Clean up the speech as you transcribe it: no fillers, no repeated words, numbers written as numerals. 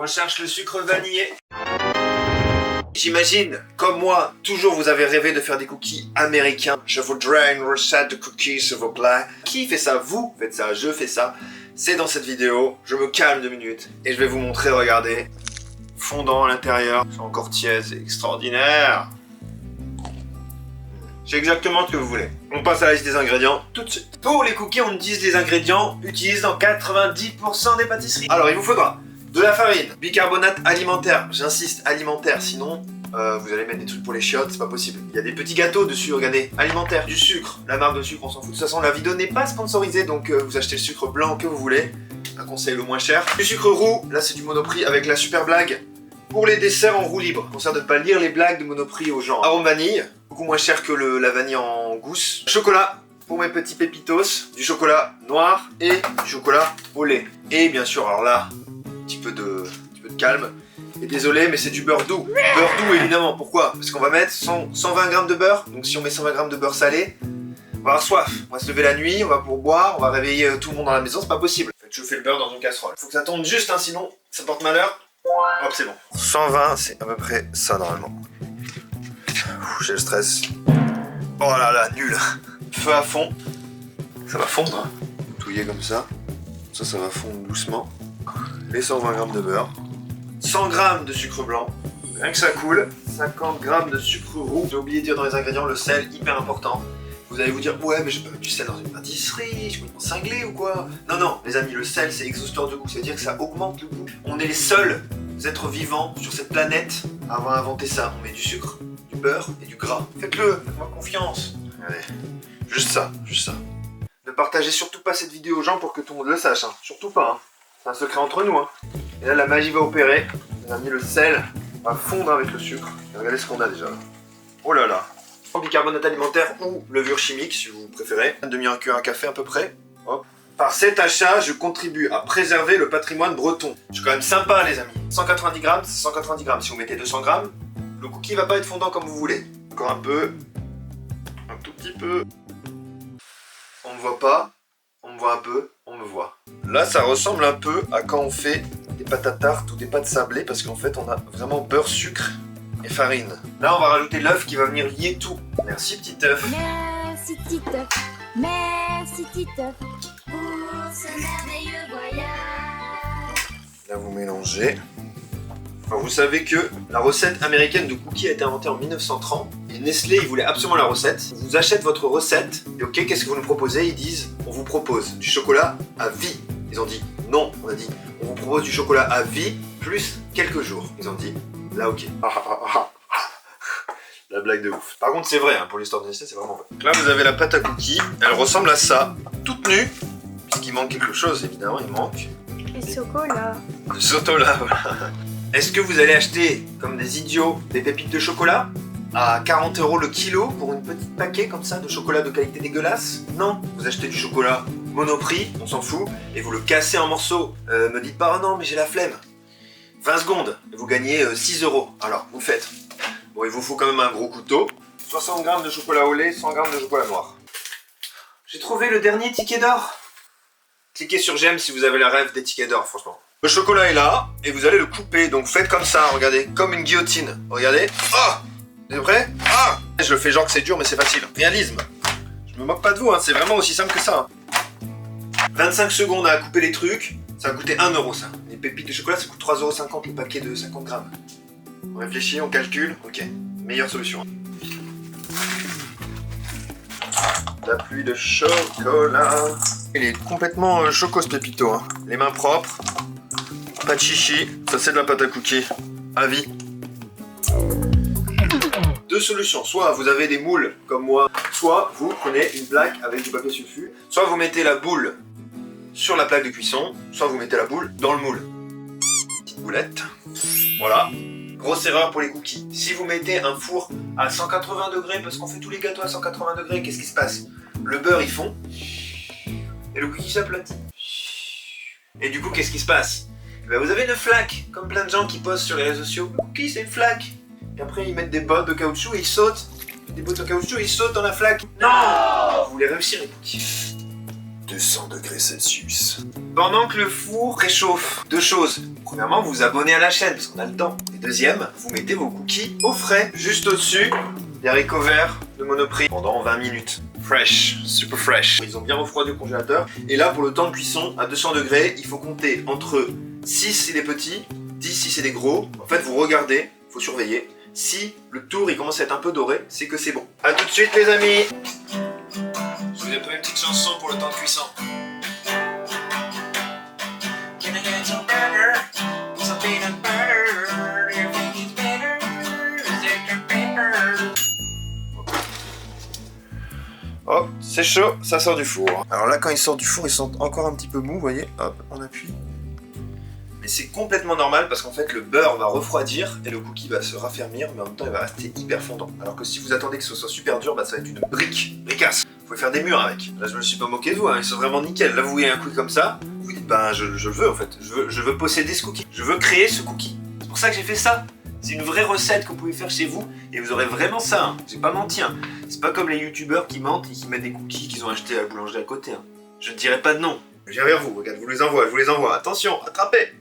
recherche le sucre vanillé. J'imagine, comme moi, toujours vous avez rêvé de faire des cookies américains. Je voudrais une recette de cookies, s'il vous plaît. Qui fait ça? Vous faites ça, je fais ça. C'est dans cette vidéo. Je me calme 2 minutes et je vais vous montrer, regardez. Fondant à l'intérieur, c'est encore tiède, c'est extraordinaire. C'est exactement ce que vous voulez. On passe à la liste des ingrédients tout de suite. Pour les cookies, on utilise les ingrédients utilisés dans 90% des pâtisseries. Alors, il vous faudra de la farine, bicarbonate alimentaire, j'insiste, alimentaire, sinon vous allez mettre des trucs pour les chiottes, c'est pas possible. Il y a des petits gâteaux dessus, regardez, alimentaire, du sucre, la marque de sucre, on s'en fout. De toute façon, la vidéo n'est pas sponsorisée, donc vous achetez le sucre blanc que vous voulez, un conseil le moins cher. Du sucre roux, là c'est du Monoprix avec la super blague. Pour les desserts en roue libre, conseil de ne pas lire les blagues de Monoprix aux gens. Arôme vanille, beaucoup moins cher que la vanille en gousse. Chocolat, pour mes petits pépitos, du chocolat noir et du chocolat au lait. Et bien sûr, alors là, un petit peu de calme. Et désolé, mais c'est du beurre doux. Beurre doux, évidemment. Pourquoi? Parce qu'on va mettre 120 g de beurre. Donc si on met 120 g de beurre salé, on va avoir soif. On va se lever la nuit, on va boire, on va réveiller tout le monde dans la maison, c'est pas possible. Faites chauffer le beurre dans une casserole. Faut que ça tombe juste, hein, sinon ça porte malheur. Hop, c'est bon. 120, c'est à peu près ça normalement. J'ai le stress. Oh là là, nul. Feu à fond. Ça va fondre. Touiller comme ça. Ça va fondre doucement. Les 120 g de beurre. 100 g de sucre blanc. Rien que ça coule. 50 g de sucre roux. J'ai oublié de dire dans les ingrédients le sel, hyper important. Vous allez vous dire, ouais, mais j'ai pas mis du sel dans une pâtisserie, je suis complètement cinglé ou quoi? Non, non, les amis, le sel, c'est exhausteur de goût, ça veut dire que ça augmente le goût. On est les seuls êtres vivants sur cette planète à avoir inventé ça. On met du sucre, du beurre et du gras. Faites-le, faites-moi confiance. Allez, juste ça, juste ça. Ne partagez surtout pas cette vidéo aux gens pour que tout le monde le sache, hein. Surtout pas, hein. C'est un secret entre nous, hein. Et là, la magie va opérer. Les amis, le sel va fondre avec le sucre. Et regardez ce qu'on a déjà là. Oh là là. Bicarbonate alimentaire ou levure chimique si vous préférez. Une demi-heure cuire un café à peu près. Hop. Par cet achat, je contribue à préserver le patrimoine breton. Je suis quand même sympa les amis. 190 g, c'est 190 g. Si vous mettez 200 g, le cookie va pas être fondant comme vous voulez. Encore un peu. Un tout petit peu. On me voit pas. On me voit un peu. On me voit. Là, ça ressemble un peu à quand on fait des pâtes à tarte ou des pâtes sablées parce qu'en fait, on a vraiment beurre, sucre et farine. Là, on va rajouter l'œuf qui va venir lier tout. Merci, petit œuf. Merci, petit œuf. Merci, petit œuf. Pour ce merveilleux voyage. Là, vous mélangez. Alors, vous savez que la recette américaine de cookies a été inventée en 1930. Et Nestlé, ils voulaient absolument la recette. Ils vous achètent votre recette. Et ok, qu'est-ce que vous nous proposez? Ils disent, on vous propose du chocolat à vie. Ils ont dit, non. On a dit, on vous propose du chocolat à vie plus quelques jours. Ils ont dit, là, ok. La blague de ouf. Par contre, c'est vrai, hein, pour l'histoire de Nestlé, c'est vraiment vrai. Donc là, vous avez la pâte à cookies. Elle ressemble à ça, toute nue. Puisqu'il manque quelque chose, évidemment, il manque. Et chocolat. Le chocolat, voilà. Est-ce que vous allez acheter, comme des idiots, des pépites de chocolat à 40 € le kilo pour une petite paquet comme ça de chocolat de qualité dégueulasse? Non, vous achetez du chocolat Monoprix, on s'en fout, et vous le cassez en morceaux. Me dites pas, oh non, mais j'ai la flemme. 20 secondes, et vous gagnez 6 €. Alors, vous le faites. Bon, il vous faut quand même un gros couteau. 60 g de chocolat au lait, 100 g de chocolat noir. J'ai trouvé le dernier ticket d'or. Cliquez sur j'aime si vous avez la rêve des tickets d'or, franchement. Le chocolat est là, et vous allez le couper. Donc faites comme ça, regardez, comme une guillotine. Regardez. Oh! Vous êtes prêts? Ah! Je le fais genre que c'est dur, mais c'est facile. Réalisme. Je me moque pas de vous, hein, c'est vraiment aussi simple que ça. 25 secondes à couper les trucs. Ça va coûter 1 € ça. Les pépites de chocolat, ça coûte 3,50 € le paquet de 50 g. On réfléchit, on calcule. Ok, meilleure solution. La pluie de chocolat. Il est complètement choco ce pépito. Hein. Les mains propres. Pas de chichi. Ça c'est de la pâte à cookies. À vie. Deux solutions. Soit vous avez des moules comme moi. Soit vous prenez une plaque avec du papier sulfu. Soit vous mettez la boule sur la plaque de cuisson. Soit vous mettez la boule dans le moule. Petite boulette. Voilà. Grosse erreur pour les cookies. Si vous mettez un four à 180 degrés, parce qu'on fait tous les gâteaux à 180 degrés, qu'est-ce qui se passe? Le beurre il fond et le cookie s'aplatit. Et du coup, qu'est-ce qui se passe? Ben, vous avez une flaque, comme plein de gens qui postent sur les réseaux sociaux. Le cookie, c'est une flaque. Et après, ils mettent des bottes de caoutchouc et ils sautent. Des bottes de caoutchouc et ils sautent dans la flaque. Non! Vous voulez réussir les cookies. 200 degrés Celsius. Pendant que le four réchauffe, deux choses. Premièrement, vous vous abonnez à la chaîne parce qu'on a le temps. Et deuxième, vous mettez vos cookies au frais. Juste au-dessus, les haricots verts de Monoprix pendant 20 minutes. Fresh, super fresh. Ils ont bien refroidi au congélateur. Et là, pour le temps de cuisson, à 200 degrés, il faut compter entre 6 si c'est petits, 10 si c'est des gros. En fait, vous regardez, faut surveiller. Si le tour il commence à être un peu doré, c'est que c'est bon. A tout de suite les amis. Je vous ai pris une petite chanson pour le temps de cuisson. Hop, c'est chaud, ça sort du four. Alors là, quand il sort du four, ils sont encore un petit peu mous, vous voyez. Hop, on appuie. Mais c'est complètement normal parce qu'en fait, le beurre va refroidir et le cookie va se raffermir, mais en même temps, il va rester hyper fondant. Alors que si vous attendez que ce soit super dur, bah ça va être une bricasse. Vous pouvez faire des murs avec. Là, je me suis pas moqué de vous, hein, ils sont vraiment nickel. Là, vous voyez un cookie comme ça, vous vous dites, ben, je le veux en fait. Je veux posséder ce cookie. Je veux créer ce cookie. C'est pour ça que j'ai fait ça. C'est une vraie recette que vous pouvez faire chez vous et vous aurez vraiment ça. Hein. J'ai pas menti. Hein. C'est pas comme les youtubeurs qui mentent et qui mettent des cookies qu'ils ont achetés à la boulangerie à côté. Hein. Je ne dirai pas de nom. Je viens vers vous, regarde, je vous les envoie. Attention, attrapez!